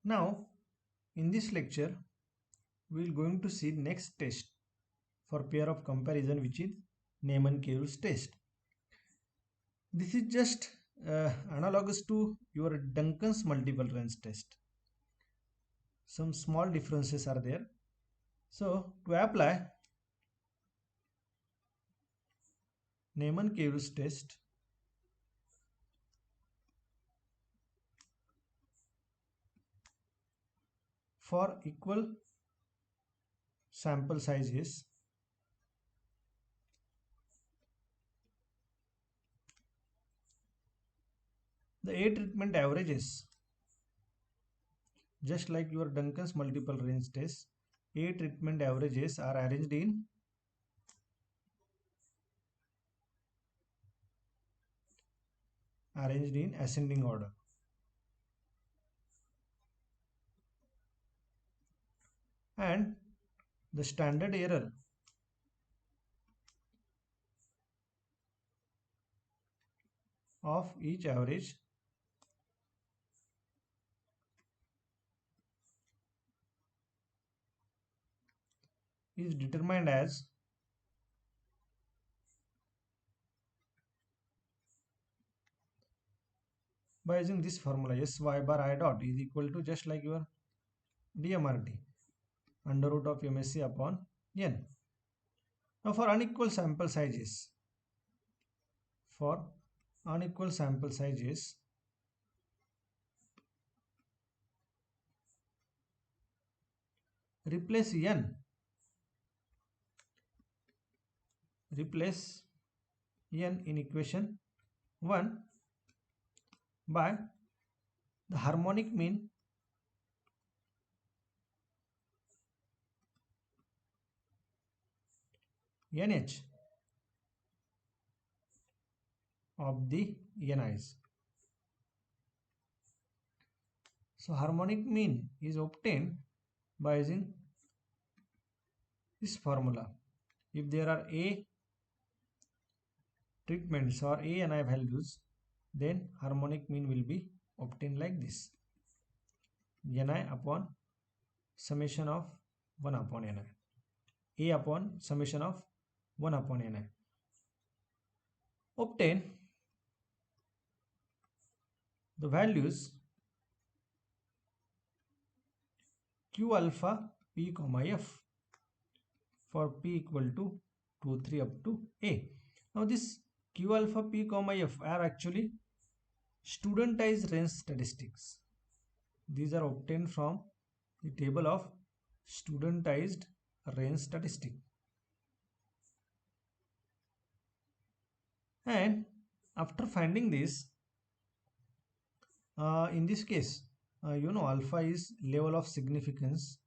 Now, in this lecture, we are going to see next test for pair of comparison, which is Neyman-Caru's test. This is just analogous to your Duncan's multiple range test. Some small differences are there. So, to apply Neyman-Caru's test, for equal sample sizes, the A treatment averages, just like your Duncan's multiple range test, A treatment averages are arranged in ascending order. And the standard error of each average is determined as by using this formula, sy bar I dot is equal to just like your DMRT, under root of MSC upon N. Now for unequal sample sizes, replace N in equation 1 by the harmonic mean NH of the NIs. So harmonic mean is obtained by using this formula. If there are A treatments or A NI values, then harmonic mean will be obtained like this: Ni upon summation of 1 upon Ni, A upon summation of 1 upon Ni. Obtain the values Q alpha P comma F for P equal to 2, 3 up to A. Now this Q alpha P comma F are actually studentized range statistics. These are obtained from the table of studentized range statistic. And after finding this, in this case, alpha is level of significance,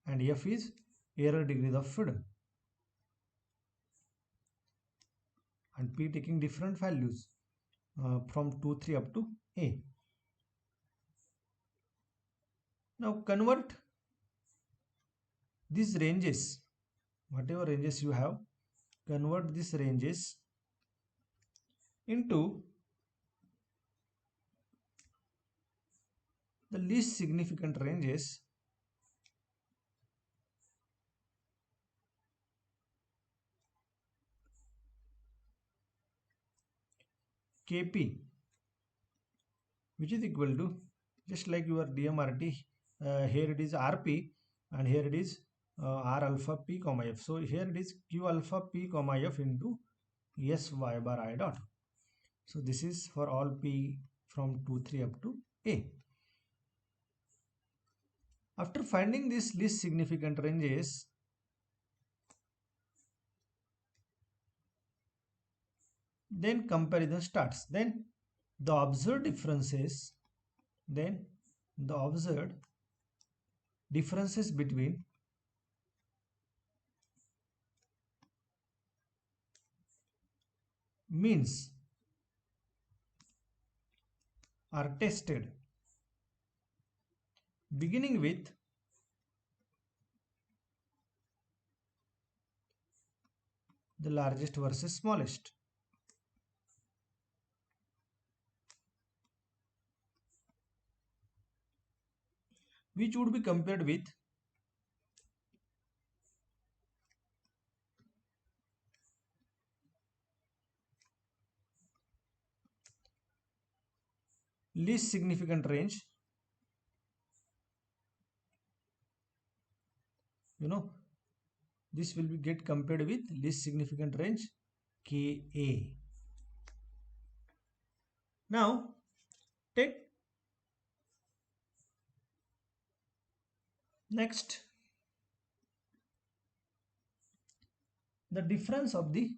and F is error degree of freedom, and P taking different values from 2, 3 up to A. Now convert these ranges, whatever ranges you have, convert these ranges into the least significant ranges Kp, which is equal to just like your DMRT, here it is Rp and here it is R alpha P comma F. So here it is Q alpha P comma F into Sy bar I dot. So this is for all P from 2, 3 up to A. After finding this least significant ranges, then comparison starts. Then the observed differences between means are tested, beginning with the largest versus smallest. which would be compared with least significant range. You know, this will be get compared with least significant range Ka. Now take next the difference of the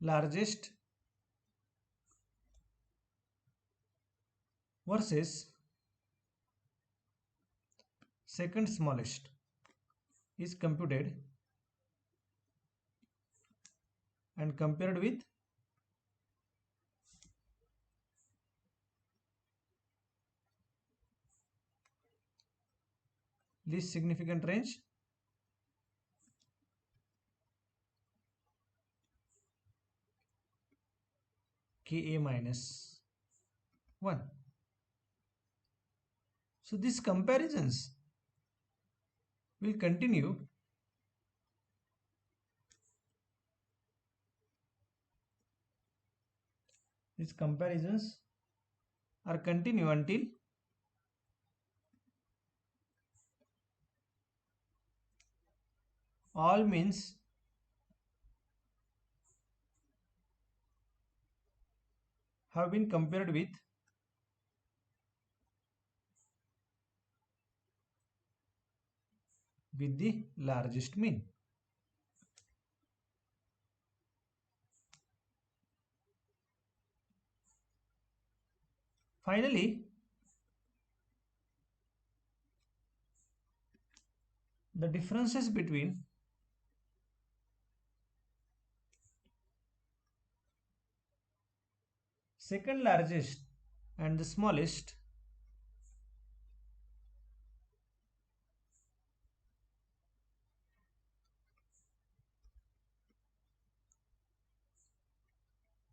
largest versus second smallest is computed and compared with least significant range Ka minus 1. So these comparisons will continue these comparisons are continue until all means have been compared with the largest mean. Finally, the differences between second largest and the smallest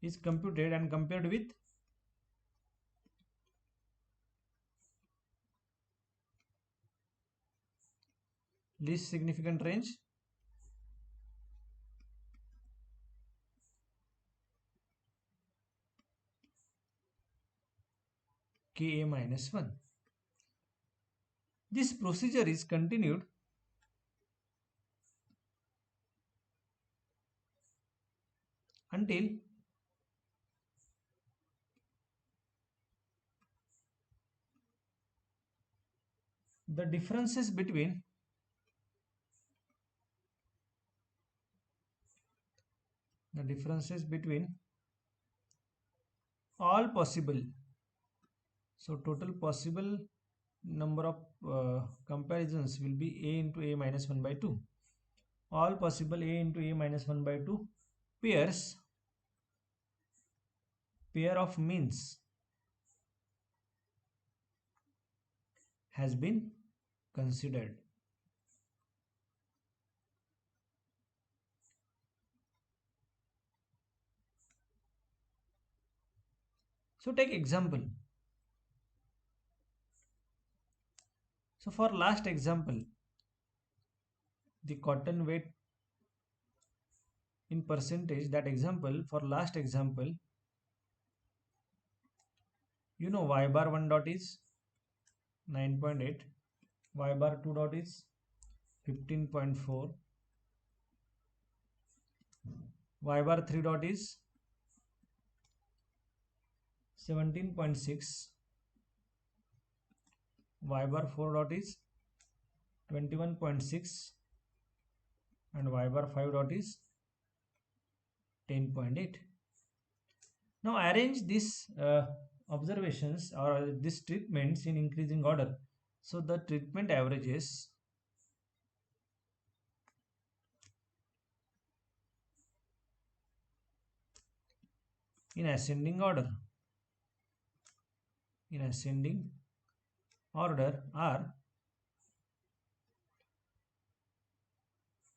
is computed and compared with least significant range Ka minus 1. This procedure is continued until the differences between all possible, so total possible number of comparisons will be a into a minus 1 by 2. All possible a into a minus 1 by 2 pair of means has been considered. So take example. So for last example, the cotton weight in percentage, that example, for last example, you know y bar 1 dot is 9.8, y bar 2 dot is 15.4, y bar 3 dot is 17.6, y bar 4 dot is 21.6, and y bar 5 dot is 10.8. Now arrange these observations or these treatments in increasing order. So the treatment averages in ascending order. In ascending order are,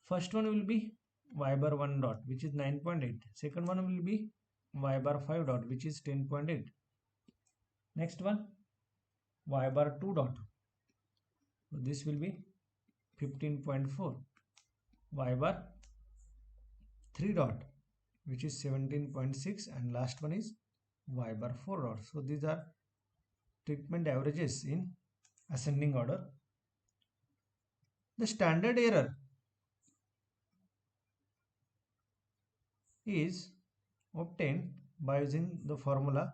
first one will be y bar 1 dot, which is 9.8. Second one will be y bar 5 dot, which is 10.8. Next one, y bar 2 dot, so this will be 15.4. Y bar 3 dot, which is 17.6, and last one is y bar 4 dot. So these are treatment averages in ascending order. The standard error is obtained by using the formula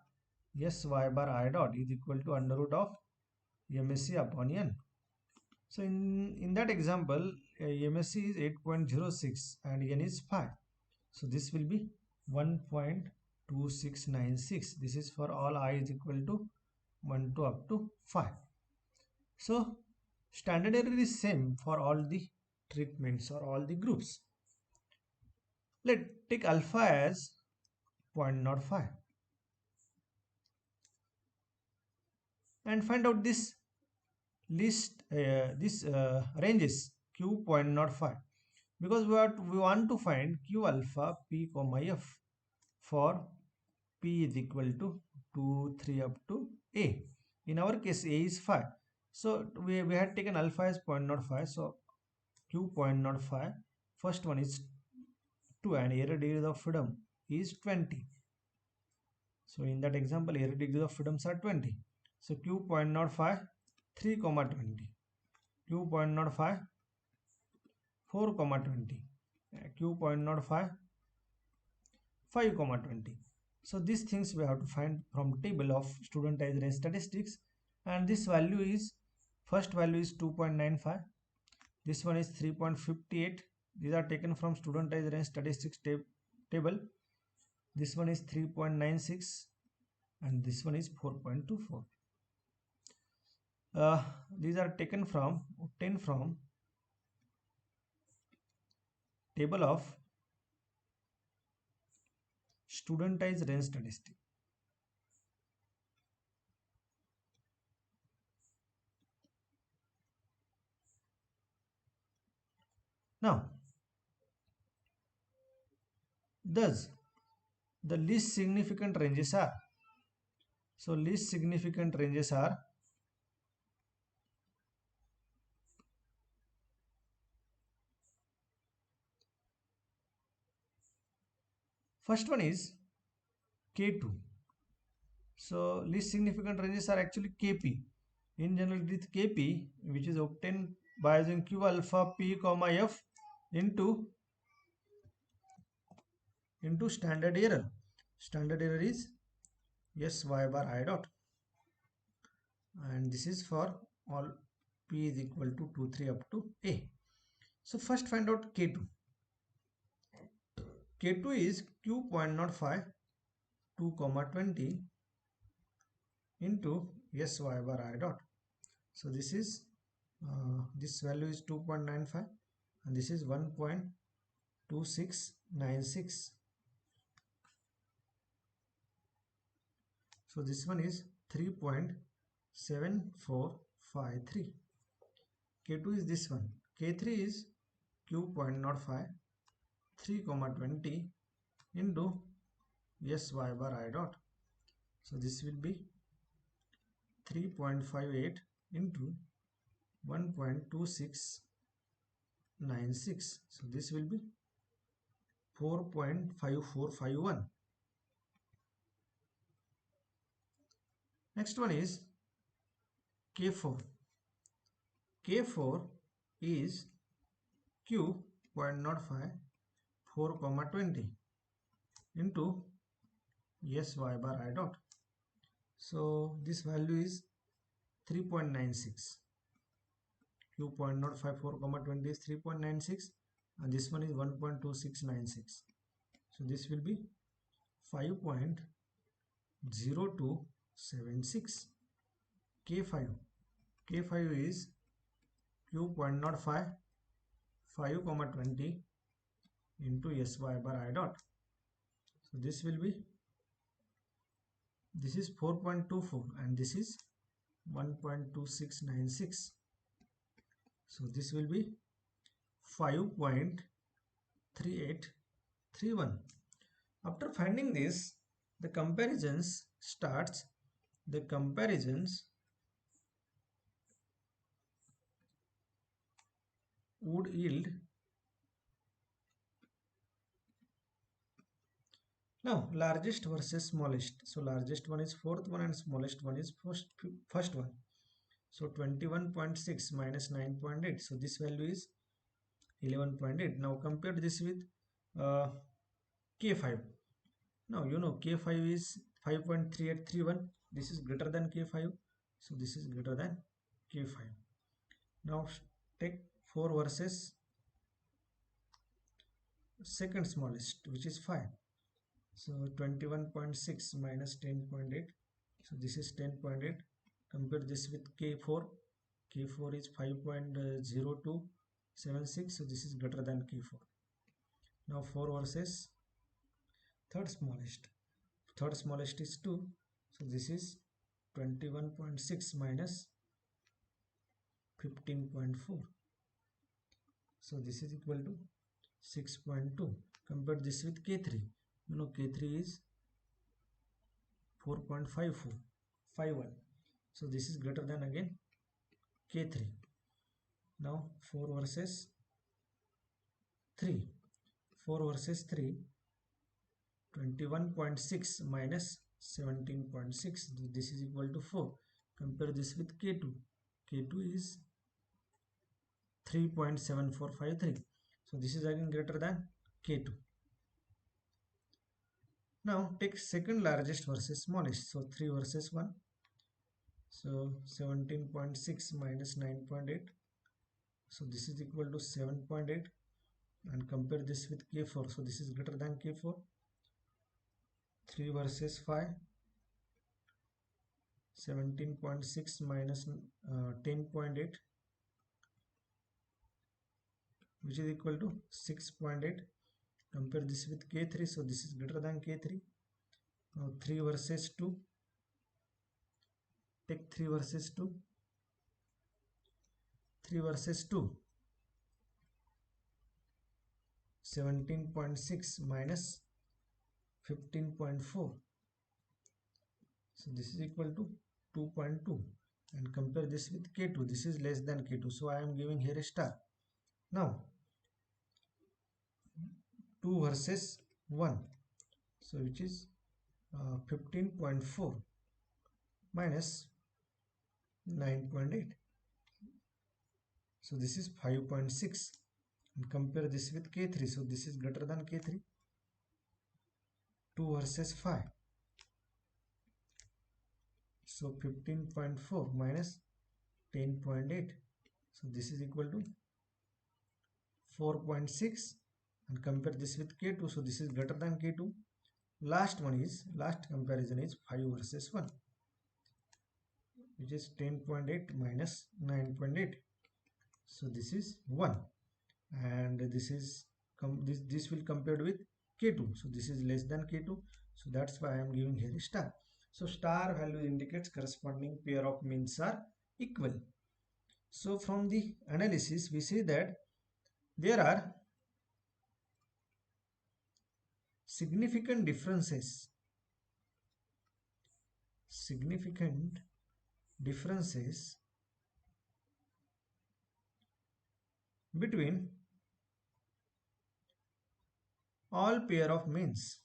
S y bar I dot is equal to under root of MSE upon N. So in that example, MSE is 8.06 and N is 5. So this will be 1.2696. This is for all I is equal to 1 to up to 5. So standard error is same for all the treatments or all the groups. Let's take alpha as 0.05 and find out this range is q 0.05, because we want to find q alpha p comma f for p is equal to 2 3 up to a. In our case a is 5, so we had taken alpha as 0.05, so q 0.05, first one is 2 and error degrees of freedom is 20. So in that example error degrees of freedoms are 20. So q 0.05 3 comma 20, q 0.05 4 comma 20, q 0.05 5 comma 20. So these things we have to find from table of studentized range statistics, and this value is, first value is 2.95, this one is 3.58. These are taken from studentized range statistics table. This one is 3.96 and this one is 4.24. These are taken from, obtained from table of studentized range statistic. Now, thus the least significant ranges are, so least significant ranges are first one is K2. So least significant ranges are actually Kp. In general it is Kp, which is obtained by using q alpha p comma f into standard error. Standard error is S y bar I dot, and this is for all p is equal to 2 3 up to a. So first find out K2. K2 is q 0.05 2 comma 20 into S y bar I dot. So this is this value is 2.95 and this is 1.2696. So this one is 3.7453. K2 is this one. K3 is q 0.05 3 comma 20 into S y bar I dot. So this will be 3.58 into 1.2696. So this will be 4.5451. Next one is K4. K4 is q 0.05 4 comma 20 into S y bar I dot. So this value is 3.96. q 0.054 comma 20 is 3.96 and this one is 1.2696. So this will be 5.0276. K5. K5 is q 0.05 5 comma 20 into S y bar I dot. So this will be, this is 4.24 and this is 1.2696. So this will be 5.3831. After finding this, The comparisons starts, the comparisons would yield. Now largest versus smallest. So largest one is fourth one and smallest one is first one. So 21.6 minus 9.8. So this value is 11.8. Now compare this with uh, K5. Now you know K5 is 5.3831. This is greater than K5. So this is greater than K5. Now take 4 versus second smallest, which is 5. So 21.6 minus 10.8. So this is 10.8. Compare this with K4. K4 is 5.0276. So this is greater than K4. Now 4 versus third smallest. Third smallest is 2. So this is 21.6 minus 15.4. So this is equal to 6.2. Compare this with K3. You know K3 is 4.51. So this is greater than again K3. Now 4 versus 3. 4 versus 3. 21.6 minus 17.6. This is equal to 4. Compare this with K2. K2 is 3.7453. So this is again greater than K2. Now take second largest versus smallest. So 3 versus 1. So 17.6 minus 9.8. So this is equal to 7.8. And compare this with K4. So this is greater than K4. 3 versus 5. 17.6 minus 10.8, which is equal to 6.8. Compare this with K3. So this is greater than K3. Now 3 versus 2. Take 3 versus 2. 3 versus 2. 17.6 minus 15.4. So this is equal to 2.2. And compare this with K2. This is less than K2. So I am giving here a star. Now 2 versus 1. So which is 15.4 minus 9.8. So this is 5.6. And compare this with K3. So this is greater than K3. 2 versus 5. So 15.4 minus 10.8. So this is equal to 4.6. And compare this with K2. So this is greater than K2. Last comparison is 5 versus 1, which is 10.8 minus 9.8. So this is 1. And this will compared with K2. So this is less than K2. So that's why I am giving here a star. So star value indicates corresponding pair of means are equal. So from the analysis we see that there are significant differences between all pair of means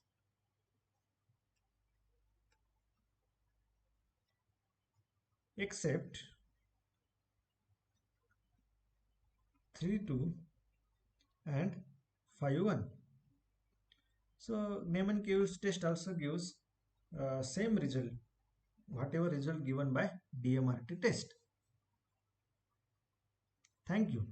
except 3,2 and 5,1. So Neyman-Kevus test also gives same result, whatever result given by DMRT test. Thank you.